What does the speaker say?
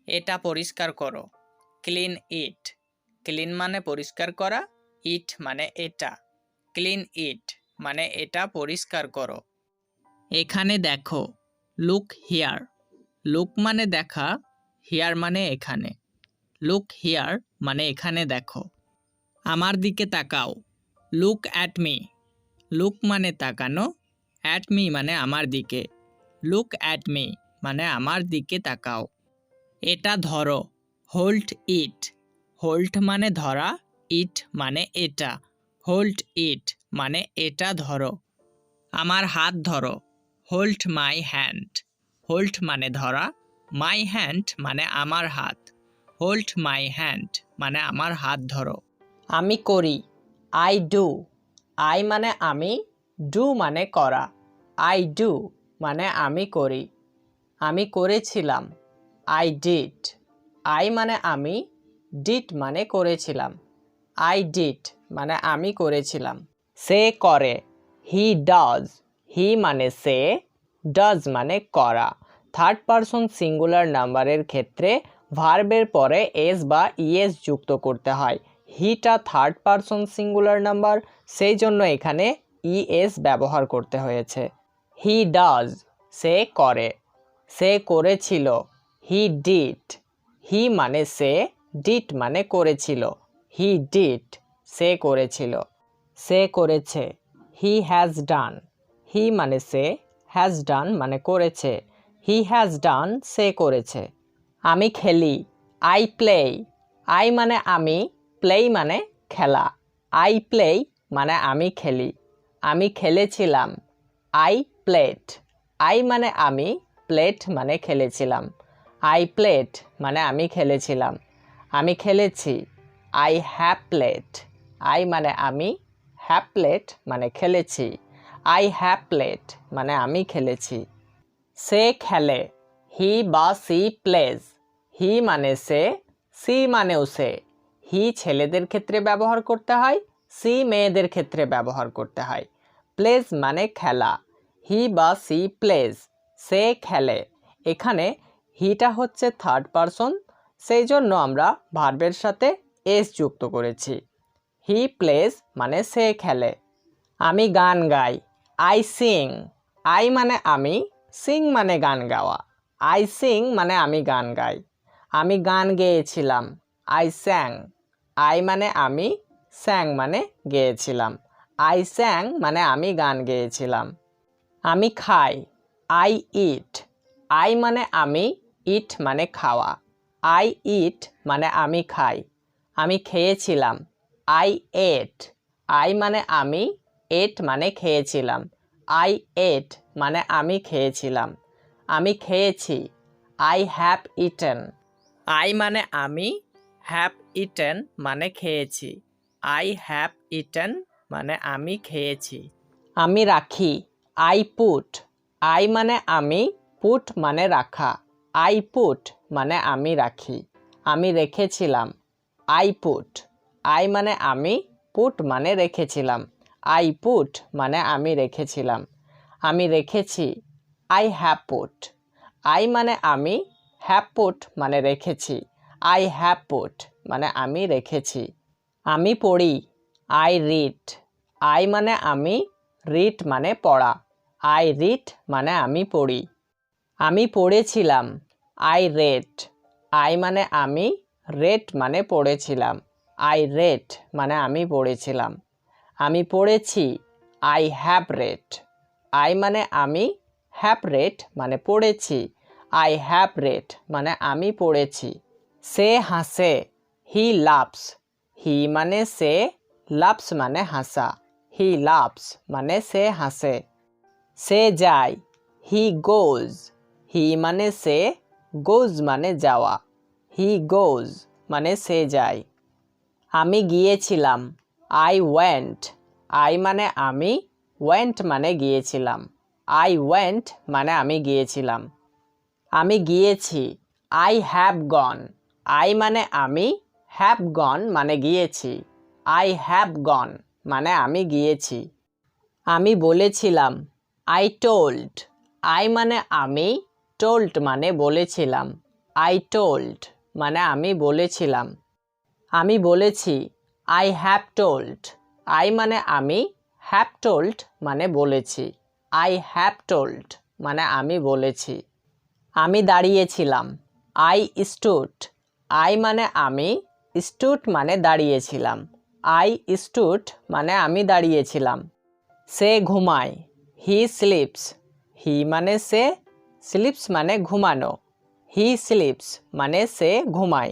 এটা পরিষ্কার করো। Clean it. ক্লিন মানে পরিষ্কার করা, ইট মানে এটা। ক্লিন ইট মানে এটা পরিষ্কার করো। এখানে দেখো। Look here. লুক মানে দেখা, হিয়ার মানে এখানে। লুক হিয়ার মানে এখানে দেখো। আমার দিকে তাকাও। Look at me. লুক মানে তাকানো, অ্যাট মি মানে আমার দিকে। লুক অ্যাট মি মানে আমার দিকে তাকাও। এটা ধরো। Hold it. হোল্ড মানে ধরা, ইট মানে এটা। হোল্ড ইট মানে এটা ধরো। আমার হাত ধরো। Hold my hand. হোল্ড মানে ধরা, মাই হ্যান্ড মানে আমার হাত। হোল্ড মাই হ্যান্ড মানে আমার হাত ধরো। আমি করি। I do. আই মানে আমি, ডু মানে করা। আই ডু মানে আমি করি। আমি করেছিলাম। I did. আই মানে আমি, ডিড মানে করেছিলাম। আই ডিড মানে আমি করেছিলাম। সে করে। He does. হি মানে সে, ডাজ মানে করা। থার্ড পারসন সিঙ্গুলার নাম্বারের ক্ষেত্রে ভার্বের পরে এস বা ইএস যুক্ত করতে হয়। হিটা থার্ড পারসন সিঙ্গুলার নাম্বার, সেই জন্য এখানে ইএস ব্যবহার করতে হয়েছে। হি ডাজ সে করে। সে করেছিল। He did. হি মানে সে, ডিড মানে করেছিল। হি ডিড সে করেছিল। সে করেছে। He has done. হি মানে সে, হ্যাজ ডান মানে করেছে। হি হ্যাজ ডান সে করেছে। আমি খেলি। I play. আই মানে আমি, প্লে মানে খেলা। আই প্লে মানে আমি খেলি। আমি খেলেছিলাম। I played. আই মানে আমি, প্লেট মানে খেলেছিলাম। আই প্লেড মানে আমি খেলেছিলাম। আমি খেলেছি। I have played. আই মানে আমি, হ্যাভ প্লেড মানে খেলেছি। আই হ্যাভ প্লেড মানে আমি খেলেছি। সে খেলে। হি বা সি প্লেজ। হি মানে সে, সি মানেও সে। হি ছেলেদের ক্ষেত্রে ব্যবহার করতে হয়, সি মেয়েদের ক্ষেত্রে ব্যবহার করতে হয়। প্লেজ মানে খেলা। হি বা সি প্লেজ, সে খেলে। এখানে হিটা হচ্ছে থার্ড পারসন, সেই জন্য আমরা ভার্বের সাথে এস যুক্ত করেছি। হি প্লেজ মানে সে খেলে। আমি গান গাই। I sing. আই মানে আমি, সিং মানে গান গাওয়া। আই সিং মানে আমি গান গাই। আমি গান গেয়েছিলাম। আই স্যাং। আই মানে আমি, স্যাং মানে গেয়েছিলাম। আই স্যাং মানে আমি গান গেয়েছিলাম। আমি খাই। I eat. আই মানে আমি, ইট মানে খাওয়া। আই ইট মানে আমি খাই। আমি খেয়েছিলাম। I ate. আই মানে আমি, এট মানে খেয়েছিলাম। আই এট মানে আমি খেয়েছিলাম। আমি খেয়েছি। I have eaten. আই মানে আমি, হ্যাভ ইটেন মানে খেয়েছি। আই হ্যাভ ইটেন মানে আমি খেয়েছি। আমি রাখি। I put. আই মানে আমি, পুট মানে রাখা। আই পুট মানে আমি রাখি। আমি রেখেছিলাম। I put. আই মানে আমি, পুট মানে রেখেছিলাম। আই পুট মানে আমি রেখেছিলাম। আমি রেখেছি। I have put. আই মানে আমি, হ্যাভ পুট মানে রেখেছি। আই হ্যাভ পুট মানে আমি রেখেছি। আমি পড়ি। I read. আই মানে আমি, রিড মানে পড়া। আই রিড মানে আমি পড়ি। আমি পড়েছিলাম। I red. আই মানে আমি, রেড মানে পড়েছিলাম। আই রেড মানে আমি পড়েছিলাম। আমি পড়েছি। I have read. আই মানে আমি, হ্যাভ রেড মানে পড়েছি। আই হ্যাভ রেড মানে আমি পড়েছি। সে হাসে। He loves. হি মানে সে, লাভস মানে হাসা। হি লাভস মানে সে হাসে। সে যায়। হি গোজ। হি মানে সে, গোজ মানে যাওয়া। হি গোজ মানে সে যায়। আমি গিয়েছিলাম। I went. আই মানে আমি, ওয়েন্ট মানে গিয়েছিলাম। আই ওয়েন্ট মানে আমি গিয়েছিলাম। আমি গিয়েছি। I have gone. আই মানে আমি, হ্যাভ গন মানে গিয়েছি। আই হ্যাভ গন মানে আমি গিয়েছি। আমি বলেছিলাম। I told. আই মানে আমি, টোল্ড মানে বলেছিলাম। আই টোল্ড মানে আমি বলেছিলাম। আমি বলেছি, আই হ্যাভ টোল্ড। আই মানে আমি, হ্যাভ টোল্ড মানে বলেছি। আই হ্যাভ টোল্ড মানে আমি বলেছি। আমি দাঁড়িয়েছিলাম, আই স্টুড। আই মানে আমি, স্টুড মানে দাঁড়িয়েছিলাম। আই স্টুড মানে আমি দাঁড়িয়েছিলাম। সে ঘুমায়, হি স্লিপস। হি মানে সে, স্লিপস মানে ঘুমানো। হি স্লিপস মানে সে ঘুমায়।